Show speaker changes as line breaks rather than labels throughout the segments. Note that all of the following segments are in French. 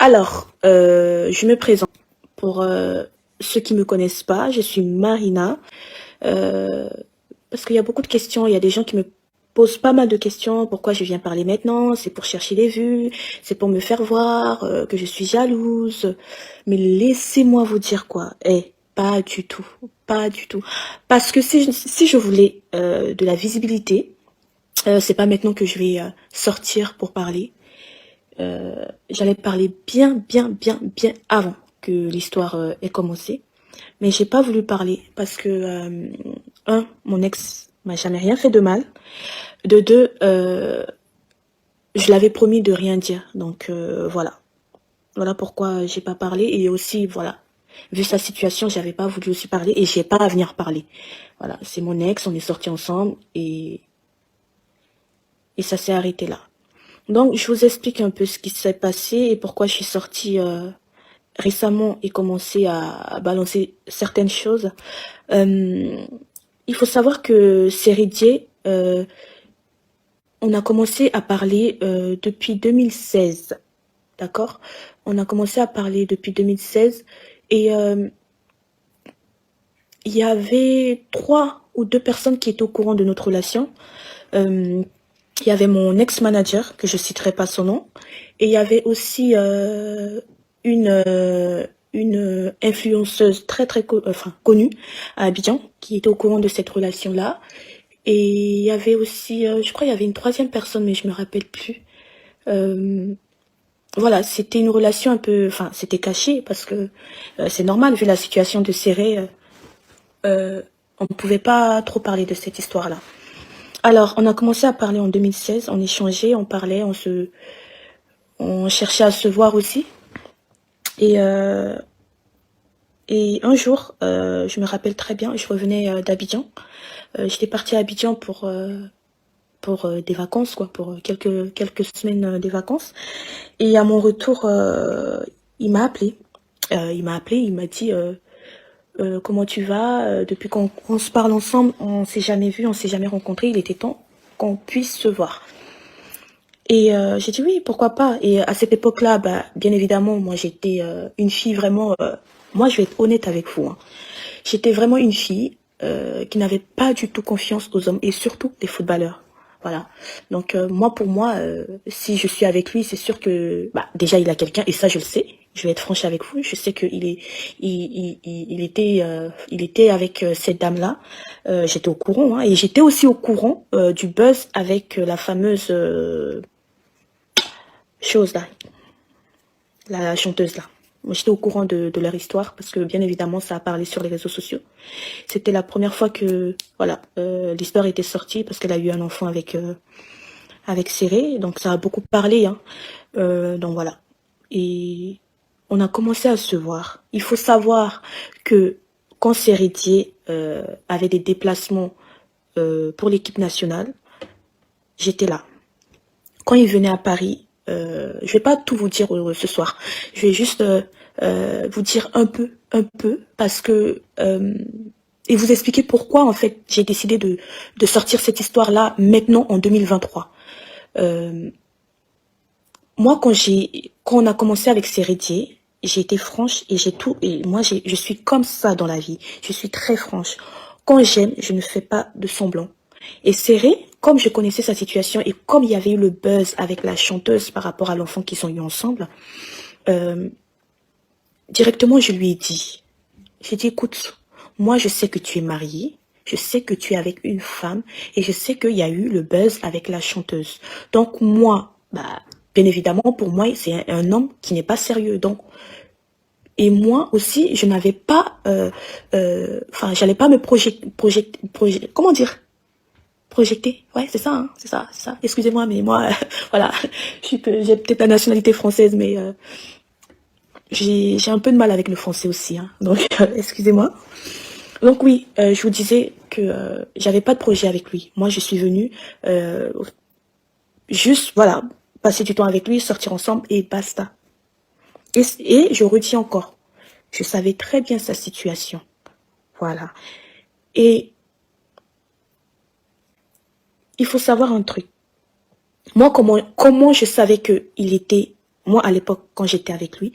Je me présente pour ceux qui me connaissent pas. Je suis Marina. Euh, Parce qu'il y a beaucoup de questions. Il y a des gens qui me posent pas mal de questions. Pourquoi je viens parler maintenant? C'est pour chercher des vues. C'est pour me faire voir que je suis jalouse. Mais laissez-moi vous dire quoi. Pas du tout. Pas du tout. Parce que si je voulais de la visibilité, c'est pas maintenant que je vais sortir pour parler. J'allais parler bien avant que l'histoire ait commencé. Mais j'ai pas voulu parler parce que, mon ex m'a jamais rien fait de mal. De deux, je l'avais promis de rien dire. Donc, voilà. Voilà pourquoi j'ai pas parlé. Et aussi, voilà. Vu sa situation, j'avais pas voulu aussi parler et j'ai pas à venir parler. Voilà. C'est mon ex, on est sortis ensemble et ça s'est arrêté là. Donc, je vous explique un peu ce qui s'est passé et pourquoi je suis sortie récemment et commencé à balancer certaines choses. Euh, il faut savoir que Seridier, on a commencé à parler depuis 2016, d'accord? On a commencé à parler depuis 2016 et il y avait 3 ou 2 personnes qui étaient au courant de notre relation. Il y avait mon ex-manager, que je citerai pas son nom, et il y avait aussi une, euh, une influenceuse très connue à Abidjan, qui était au courant de cette relation-là. Et il y avait aussi, je crois, il y avait une troisième personne, mais je me rappelle plus. Euh, voilà, c'était une relation un peu, enfin, c'était caché parce que c'est normal vu la situation de Serré, on ne pouvait pas trop parler de cette histoire-là. Alors, on a commencé à parler en 2016, on échangeait, on parlait, on cherchait à se voir aussi. Et, euh, et un jour, je me rappelle très bien, je revenais d'Abidjan. J'étais partie à Abidjan pour des vacances, quoi, pour quelques semaines des vacances. Et à mon retour, il m'a appelé. Il m'a dit comment tu vas? Depuis qu'on se parle ensemble, on s'est jamais vu, on s'est jamais rencontré. Il était temps qu'on puisse se voir. Et j'ai dit oui, pourquoi pas. Et à cette époque-là, bah, bien évidemment, moi j'étais une fille vraiment. Moi, je vais être honnête avec vous, hein. J'étais vraiment une fille qui n'avait pas du tout confiance aux hommes et surtout les footballeurs. Voilà. Donc moi, pour moi, si je suis avec lui, c'est sûr que bah, déjà il a quelqu'un et ça je le sais. Je vais être franche avec vous. Je sais qu'il est, il était avec cette dame-là. J'étais au courant, hein, et j'étais aussi au courant du buzz avec la fameuse chose là, la chanteuse là. Moi, j'étais au courant de leur histoire parce que bien évidemment, ça a parlé sur les réseaux sociaux. C'était la première fois que voilà, l'histoire était sortie parce qu'elle a eu un enfant avec Serré, donc ça a beaucoup parlé, hein. Donc voilà. Et on a commencé à se voir. Il faut savoir que quand Serretier avait des déplacements pour l'équipe nationale, j'étais là. Quand il venait à Paris, je vais pas tout vous dire ce soir. Je vais juste vous dire un peu, parce que et vous expliquer pourquoi en fait j'ai décidé de sortir cette histoire-là maintenant en 2023. Euh, Moi, quand on a commencé avec Serretier, j'ai été franche et j'ai tout. Et moi, je suis comme ça dans la vie. Je suis très franche. Quand j'aime, je ne fais pas de semblant. Et Serré, comme je connaissais sa situation et comme il y avait eu le buzz avec la chanteuse par rapport à l'enfant qu'ils ont eu ensemble, euh, directement, je lui ai dit. J'ai dit, écoute, moi, je sais que tu es marié. Je sais que tu es avec une femme et je sais qu'il y a eu le buzz avec la chanteuse. Donc moi, bah, bien évidemment, pour moi, c'est un homme qui n'est pas sérieux. Donc, et moi aussi, je n'avais pas, enfin, j'allais pas me comment dire, projeter. Ouais, c'est ça, hein, c'est ça, c'est ça. Excusez-moi, mais moi, voilà, j'ai peut-être la nationalité française, mais j'ai un peu de mal avec le français aussi, hein. Donc, excusez-moi. Donc oui, je vous disais que j'avais pas de projet avec lui. Moi, je suis venue juste, voilà, passer du temps avec lui, sortir ensemble et basta. Et je redis encore, je savais très bien sa situation. Voilà. Et il faut savoir un truc. Moi, comment je savais que il était moi à l'époque quand j'étais avec lui,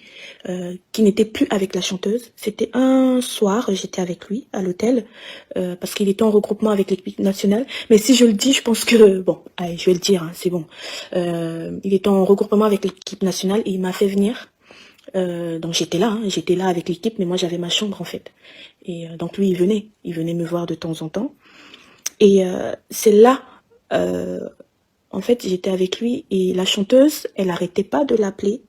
qui n'était plus avec la chanteuse. C'était un soir, j'étais avec lui à l'hôtel, parce qu'il était en regroupement avec l'équipe nationale. Mais si je le dis, je pense que, bon, allez, je vais le dire, hein, c'est bon. Il était en regroupement avec l'équipe nationale et il m'a fait venir. Donc j'étais là avec l'équipe, mais moi j'avais ma chambre en fait. Et donc lui il venait me voir de temps en temps. Et c'est là, en fait, j'étais avec lui et la chanteuse, elle arrêtait pas de l'appeler.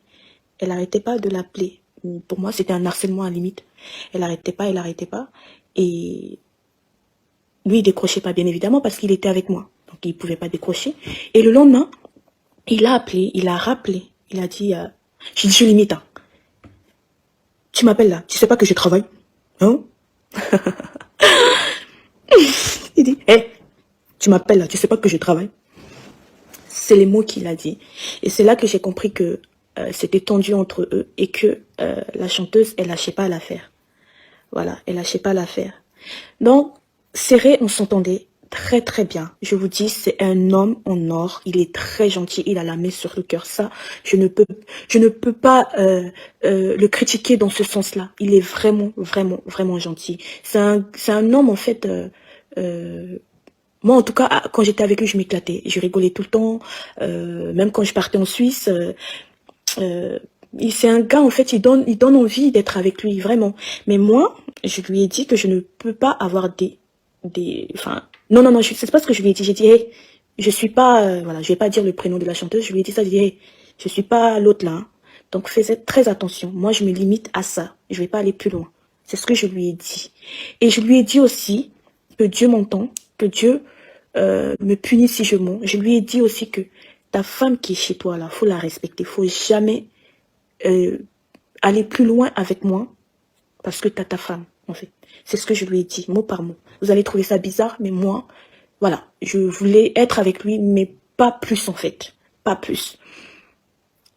Elle arrêtait pas de l'appeler. Pour moi, c'était un harcèlement à la limite. Elle arrêtait pas, elle arrêtait pas. Et lui, il décrochait pas, bien évidemment, parce qu'il était avec moi. Donc, il pouvait pas décrocher. Et le lendemain, il a appelé, il a rappelé. Il a dit, j'ai dit, je limite, hein. Tu m'appelles là, tu sais pas que je travaille? Hein? Il dit, hé, hey, tu m'appelles là, tu sais pas que je travaille? C'est les mots qu'il a dit. Et c'est là que j'ai compris que c'était tendu entre eux et que la chanteuse, elle lâchait pas l'affaire. Voilà, elle lâchait pas l'affaire. Donc, Serré, on s'entendait très très bien. Je vous dis, c'est un homme en or. Il est très gentil. Il a la main sur le cœur. Ça, je ne peux pas le critiquer dans ce sens-là. Il est vraiment, vraiment, vraiment gentil. C'est un homme en fait. Moi, en tout cas, quand j'étais avec lui, je m'éclatais. Je rigolais tout le temps. Même quand je partais en Suisse, c'est un gars, en fait, il donne envie d'être avec lui, vraiment. Mais moi, je lui ai dit que je ne peux pas avoir enfin, non, c'est pas ce que je lui ai dit. J'ai dit, hey, je suis pas, voilà, je vais pas dire le prénom de la chanteuse. Je lui ai dit ça, j'ai dit, hey, je suis pas l'autre là. Hein. Donc, faites très attention. Moi, je me limite à ça. Je vais pas aller plus loin. C'est ce que je lui ai dit. Et je lui ai dit aussi que Dieu m'entend, que Dieu me punit si je mens. Je lui ai dit aussi que ta femme qui est chez toi là, faut la respecter. Faut jamais aller plus loin avec moi parce que t'as ta femme, en fait. C'est ce que je lui ai dit, mot par mot. Vous allez trouver ça bizarre, mais moi, voilà, je voulais être avec lui, mais pas plus, en fait. Pas plus.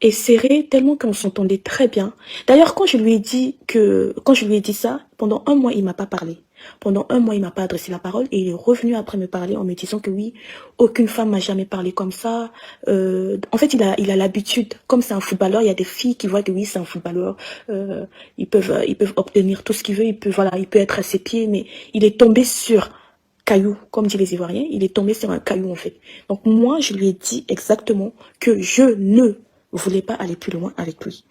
Et serré tellement qu'on s'entendait très bien. D'ailleurs, quand je lui ai dit ça, pendant un mois, il m'a pas parlé. Pendant un mois, il m'a pas adressé la parole et il est revenu après me parler en me disant que oui, aucune femme m'a jamais parlé comme ça. En fait, il a l'habitude, comme c'est un footballeur, il y a des filles qui voient que oui, c'est un footballeur. Ils peuvent obtenir tout ce qu'ils veulent, il peut être à ses pieds, mais il est tombé sur caillou, comme disent les Ivoiriens, il est tombé sur un caillou en fait. Donc moi, je lui ai dit exactement que je ne voulais pas aller plus loin avec lui.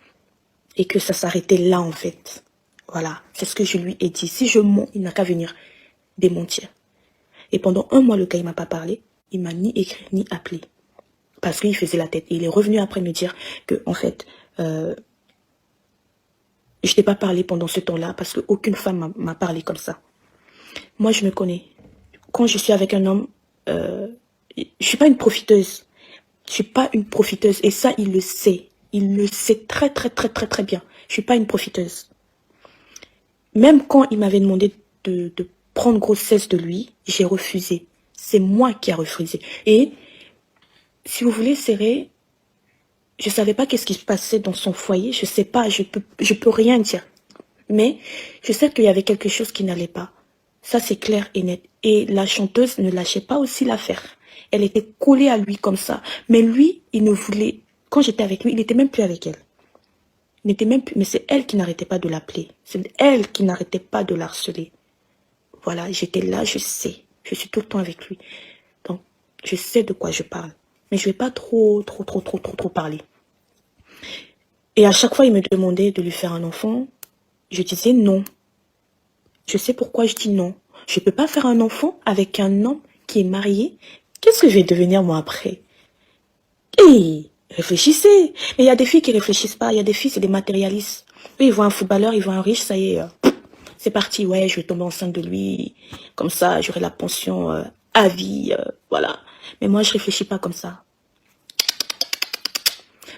Et que ça s'arrêtait là en fait. Voilà, c'est ce que je lui ai dit. Si je mens, il n'a qu'à venir démentir. Et pendant un mois, le gars, il m'a pas parlé. Il m'a ni écrit, ni appelé. Parce qu'il faisait la tête. Et il est revenu après me dire que, en fait, je t'ai pas parlé pendant ce temps-là parce qu'aucune femme m'a parlé comme ça. Moi, je me connais. Quand je suis avec un homme, je suis pas une profiteuse. Je suis pas une profiteuse. Et ça, il le sait. Il le sait très, très, très, très, très bien. Je suis pas une profiteuse. Même quand il m'avait demandé de prendre grossesse de lui, j'ai refusé. C'est moi qui ai refusé. Et, si vous voulez, Serré, je savais pas qu'est-ce qui se passait dans son foyer. Je sais pas, je peux rien dire. Mais, je sais qu'il y avait quelque chose qui n'allait pas. Ça, c'est clair et net. Et la chanteuse ne lâchait pas aussi l'affaire. Elle était collée à lui comme ça. Mais lui, il ne voulait... Quand j'étais avec lui, il n'était même plus avec elle. Il n'était même plus... Mais c'est elle qui n'arrêtait pas de l'appeler. C'est elle qui n'arrêtait pas de l'harceler. Voilà, j'étais là, je sais. Je suis tout le temps avec lui. Donc, je sais de quoi je parle. Mais je ne vais pas trop parler. Et à chaque fois, il me demandait de lui faire un enfant. Je disais non. Je sais pourquoi je dis non. Je ne peux pas faire un enfant avec un homme qui est marié. Qu'est-ce que je vais devenir moi après? Hé, réfléchissez. Mais il y a des filles qui réfléchissent pas. Il y a des filles, c'est des matérialistes. Eux, ils voient un footballeur, ils voient un riche, ça y est. C'est parti, ouais, je vais tomber enceinte de lui. Comme ça, j'aurai la pension à vie. Voilà. Mais moi, je réfléchis pas comme ça.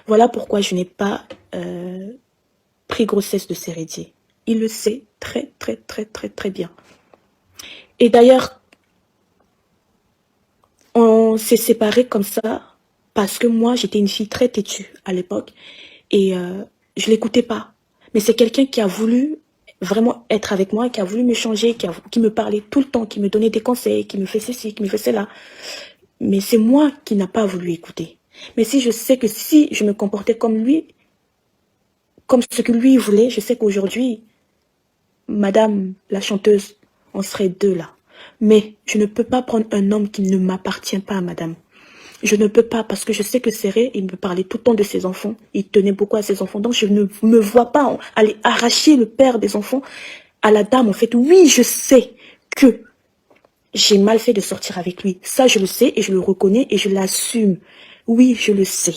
Voilà pourquoi je n'ai pas pris grossesse de Sérédier. Il le sait très, très, très, très, très bien. Et d'ailleurs, on s'est séparés comme ça parce que moi, j'étais une fille très têtue à l'époque et je l'écoutais pas. Mais c'est quelqu'un qui a voulu vraiment être avec moi, qui a voulu me changer, qui me parlait tout le temps, qui me donnait des conseils, qui me fait ceci, qui me fait cela. Mais c'est moi qui n'a pas voulu écouter. Mais si je sais que si je me comportais comme lui, comme ce que lui voulait. Je sais qu'aujourd'hui, madame la chanteuse, on serait deux là. Mais je ne peux pas prendre un homme qui ne m'appartient pas, madame. Je ne peux pas parce que je sais que Séré, il me parlait tout le temps de ses enfants. Il tenait beaucoup à ses enfants. Donc je ne me vois pas aller arracher le père des enfants à la dame. En fait, oui, je sais que j'ai mal fait de sortir avec lui. Ça, je le sais et je le reconnais et je l'assume. Oui, je le sais.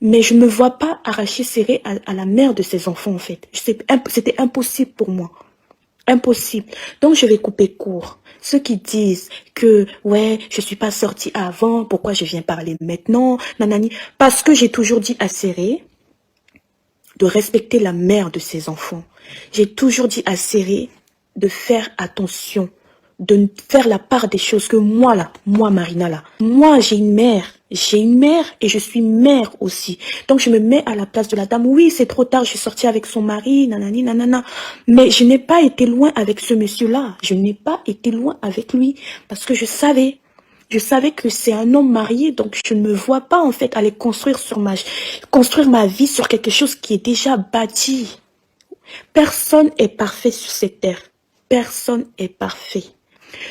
Mais je ne me vois pas arracher Séré à la mère de ses enfants, en fait. C'était impossible pour moi. Impossible. Donc, je vais couper court. Ceux qui disent que, ouais, je suis pas sortie avant, pourquoi je viens parler maintenant, nanani. Parce que j'ai toujours dit à Séré de respecter la mère de ses enfants. J'ai toujours dit à Séré de faire attention, de faire la part des choses que moi, là, moi, Marina, là, moi, j'ai une mère et je suis mère aussi. Donc, je me mets à la place de la dame. Oui, c'est trop tard, je suis sortie avec son mari, nanani, nanana. Mais je n'ai pas été loin avec ce monsieur-là. Je n'ai pas été loin avec lui parce que je savais que c'est un homme marié, donc je ne me vois pas en fait aller construire ma vie sur quelque chose qui est déjà bâti. Personne est parfait sur cette terre. Personne est parfait.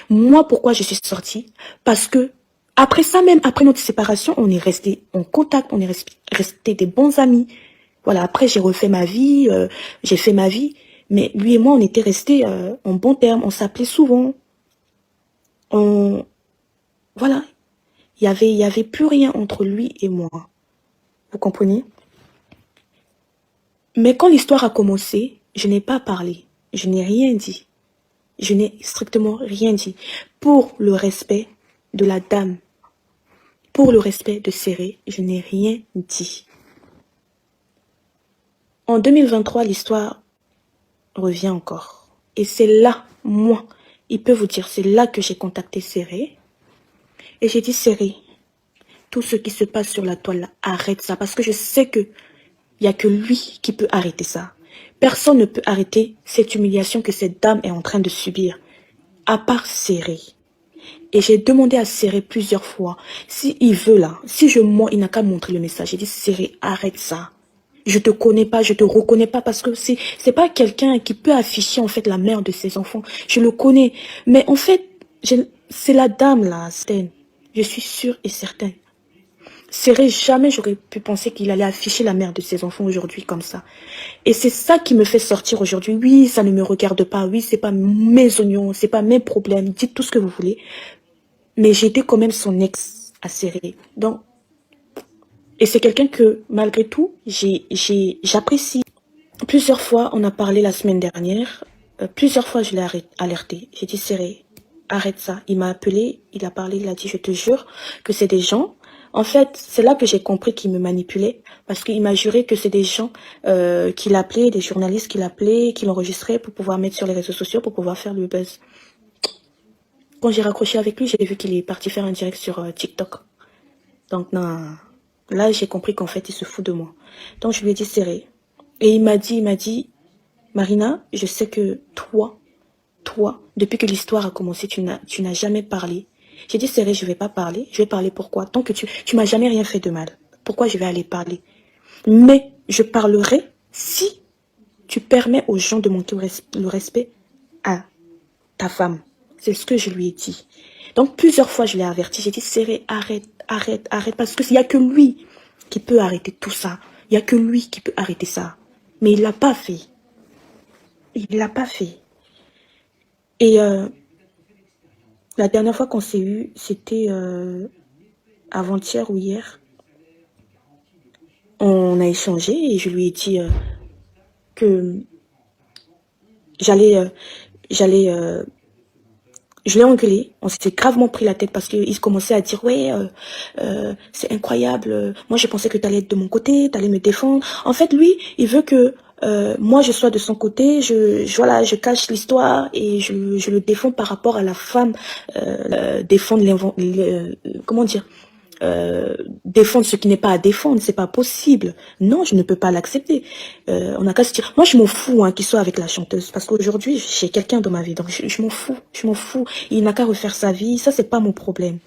Moi, pourquoi je suis sortie? Parce que après ça, même après notre séparation, on est resté en contact, on est resté des bons amis. Voilà, après j'ai refait ma vie, j'ai fait ma vie, mais lui et moi, on était restés en bons termes, on s'appelait souvent. Voilà, il y avait plus rien entre lui et moi. Vous comprenez? Mais quand l'histoire a commencé, je n'ai pas parlé. Je n'ai rien dit. Je n'ai strictement rien dit. Pour le respect de la dame, pour le respect de Séré, je n'ai rien dit. En 2023, l'histoire revient encore. Et c'est là, moi, il peut vous dire, c'est là que j'ai contacté Séré. Et j'ai dit, Séré, tout ce qui se passe sur la toile, là, arrête ça. Parce que je sais que il n'y a que lui qui peut arrêter ça. Personne ne peut arrêter cette humiliation que cette dame est en train de subir. À part Séré. Et j'ai demandé à Séré plusieurs fois, s'il veut là, si je mens, il n'a qu'à montrer le message. J'ai dit, Séré, arrête ça. Je te connais pas, je te reconnais pas parce que c'est pas quelqu'un qui peut afficher en fait la mère de ses enfants. Je le connais. Mais en fait, c'est la dame là, Sten. Je suis sûre et certaine. Séré, jamais j'aurais pu penser qu'il allait afficher la mère de ses enfants aujourd'hui comme ça. Et c'est ça qui me fait sortir aujourd'hui. Oui, ça ne me regarde pas. Oui, c'est pas mes oignons, c'est pas mes problèmes. Dites tout ce que vous voulez. Mais j'étais quand même son ex à Séré. Donc, et c'est quelqu'un que, malgré tout, j'apprécie. Plusieurs fois, on a parlé la semaine dernière. Plusieurs fois, je l'ai alerté. J'ai dit, Séré, arrête ça. Il m'a appelé, il a parlé, il a dit, je te jure que c'est des gens. En fait, c'est là que j'ai compris qu'il me manipulait. Parce qu'il m'a juré que c'est des gens qui l'appelaient, des journalistes qui l'appelaient, qui l'enregistraient pour pouvoir mettre sur les réseaux sociaux, pour pouvoir faire le buzz. Quand j'ai raccroché avec lui, j'ai vu qu'il est parti faire un direct sur TikTok. Donc, non, là, j'ai compris qu'en fait, il se fout de moi. Donc, je lui ai dit, Séré. Et il m'a dit, Marina, je sais que toi, depuis que l'histoire a commencé, tu n'as jamais parlé. J'ai dit, Séré, je vais pas parler. Je vais parler pourquoi? Tant que tu m'as jamais rien fait de mal. Pourquoi je vais aller parler? Mais je parlerai si tu permets aux gens de manquer le respect à ta femme. C'est ce que je lui ai dit. Donc, plusieurs fois, je l'ai averti. J'ai dit, Séré, arrête, arrête, arrête. Parce qu'il n'y a que lui qui peut arrêter tout ça. Il n'y a que lui qui peut arrêter ça. Mais il ne l'a pas fait. Il ne l'a pas fait. Et la dernière fois qu'on s'est eu, c'était avant-hier ou hier. On a échangé et je lui ai dit que j'allais... je l'ai engueulé, on s'était gravement pris la tête parce qu'il commençait à dire ouais, c'est incroyable, moi je pensais que tu allais être de mon côté, tu allais me défendre. En fait, lui, il veut que moi je sois de son côté, voilà, je cache l'histoire et je le défends par rapport à la femme, défendre comment dire, défendre ce qui n'est pas à défendre, c'est pas possible. Non, je ne peux pas l'accepter. On a qu'à se dire, moi je m'en fous qu'il soit avec la chanteuse, parce qu'aujourd'hui j'ai quelqu'un dans ma vie, donc je m'en fous. Il n'a qu'à refaire sa vie, ça c'est pas mon problème.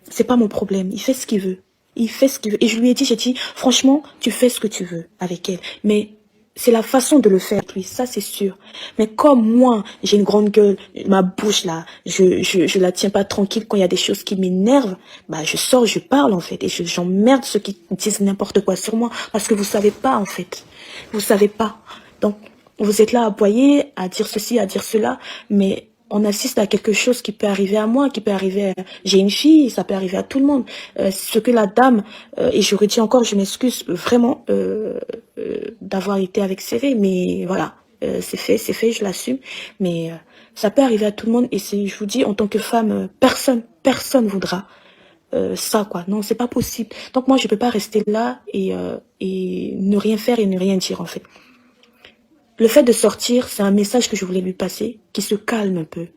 C'est pas mon problème, il fait ce qu'il veut. Il fait ce qu'il veut. Et je lui ai dit, j'ai dit, franchement, tu fais ce que tu veux avec elle. Mais c'est la façon de le faire, lui, ça c'est sûr. Mais comme moi, j'ai une grande gueule, ma bouche là, je la tiens pas tranquille quand il y a des choses qui m'énervent, bah je sors, je parle en fait. Et j'emmerde ceux qui disent n'importe quoi sur moi. Parce que vous savez pas en fait. Vous savez pas. Donc, vous êtes là à aboyer, à dire ceci, à dire cela, mais on assiste à quelque chose qui peut arriver à moi, qui peut arriver j'ai une fille, ça peut arriver à tout le monde. Ce que la dame, et je redis encore, je m'excuse vraiment d'avoir été avec Céré, mais voilà, c'est fait, je l'assume, mais ça peut arriver à tout le monde, et je vous dis, en tant que femme, personne voudra ça, quoi. Non, c'est pas possible. Donc moi, je peux pas rester là et ne rien faire et ne rien dire, en fait. Le fait de sortir, c'est un message que je voulais lui passer, qui se calme un peu.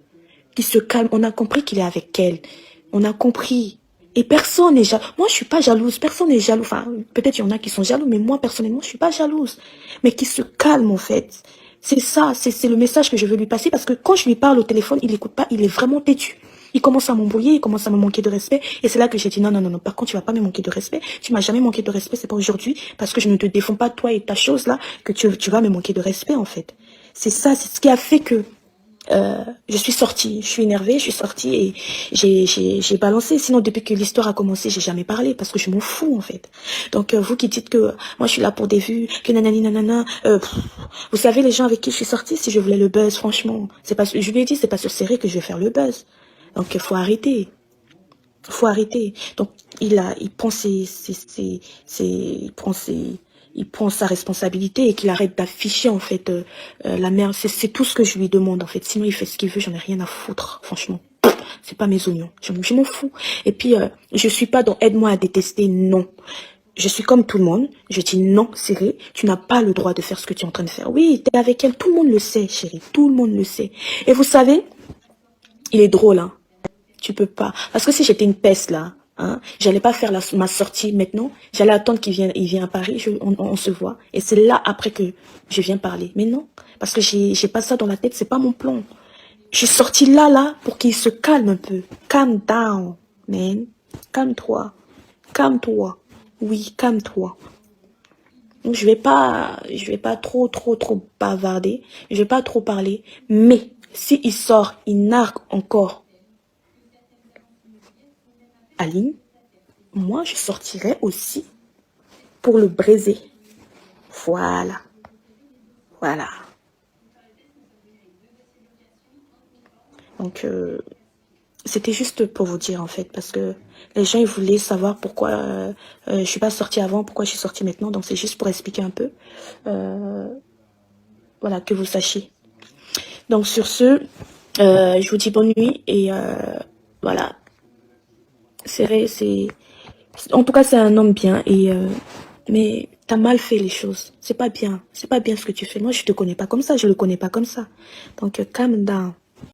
Qui se calme. On a compris qu'il est avec elle. On a compris. Et personne n'est jaloux. Moi, je suis pas jalouse. Personne n'est jaloux. Enfin, peut-être il y en a qui sont jaloux, mais moi, personnellement, je suis pas jalouse. Mais qui se calme, en fait. C'est ça, c'est le message que je veux lui passer, parce que quand je lui parle au téléphone, il n'écoute pas, il est vraiment têtu. Il commence à m'embrouiller, il commence à me manquer de respect. Et c'est là que j'ai dit, non, non, non, non, par contre, tu vas pas me manquer de respect. Tu m'as jamais manqué de respect, c'est pas aujourd'hui, parce que je ne te défends pas, toi et ta chose là, que tu vas me manquer de respect, en fait. C'est ça, c'est ce qui a fait que je suis sortie, je suis énervée, je suis sortie et j'ai balancé. Sinon, depuis que l'histoire a commencé, j'ai jamais parlé parce que je m'en fous en fait. Donc vous qui dites que moi je suis là pour des vues, que nanani nanana, vous savez les gens avec qui je suis sortie, si je voulais le buzz, franchement, c'est pas, je lui ai dit c'est pas sur Céré que je vais faire le buzz. Donc faut arrêter. Faut arrêter. Donc il prend il prend sa responsabilité et qu'il arrête d'afficher en fait la merde. C'est tout ce que je lui demande en fait. Sinon il fait ce qu'il veut, j'en ai rien à foutre, franchement. C'est pas mes oignons, je m'en fous. Et puis je suis pas dans aide-moi à détester, non. Je suis comme tout le monde. Je dis non, Cyril, tu n'as pas le droit de faire ce que tu es en train de faire. Oui, t'es avec elle, tout le monde le sait, chérie, tout le monde le sait. Et vous savez, il est drôle, hein. Tu peux pas. Parce que si j'étais une peste là, hein, j'allais pas faire ma sortie maintenant. J'allais attendre il vienne à Paris, on se voit. Et c'est là après que je viens parler. Mais non, parce que j'ai pas ça dans la tête, c'est pas mon plan. Je suis sortie là, pour qu'il se calme un peu. Calm down, man. Calme-toi. Calme-toi. Oui, calme-toi. Donc je vais pas trop bavarder. Je vais pas trop parler. Mais, si il sort, il nargue encore Aline, moi je sortirai aussi pour le briser. Voilà. Voilà. Donc, c'était juste pour vous dire en fait, parce que les gens ils voulaient savoir pourquoi je suis pas sortie avant, pourquoi je suis sortie maintenant. Donc c'est juste pour expliquer un peu. Voilà, que vous sachiez. Donc sur ce, je vous dis bonne nuit et voilà. En tout cas, c'est un homme bien et mais t'as mal fait les choses. C'est pas bien. C'est pas bien ce que tu fais. Moi, je te connais pas comme ça. Je le connais pas comme ça. Donc, calm down.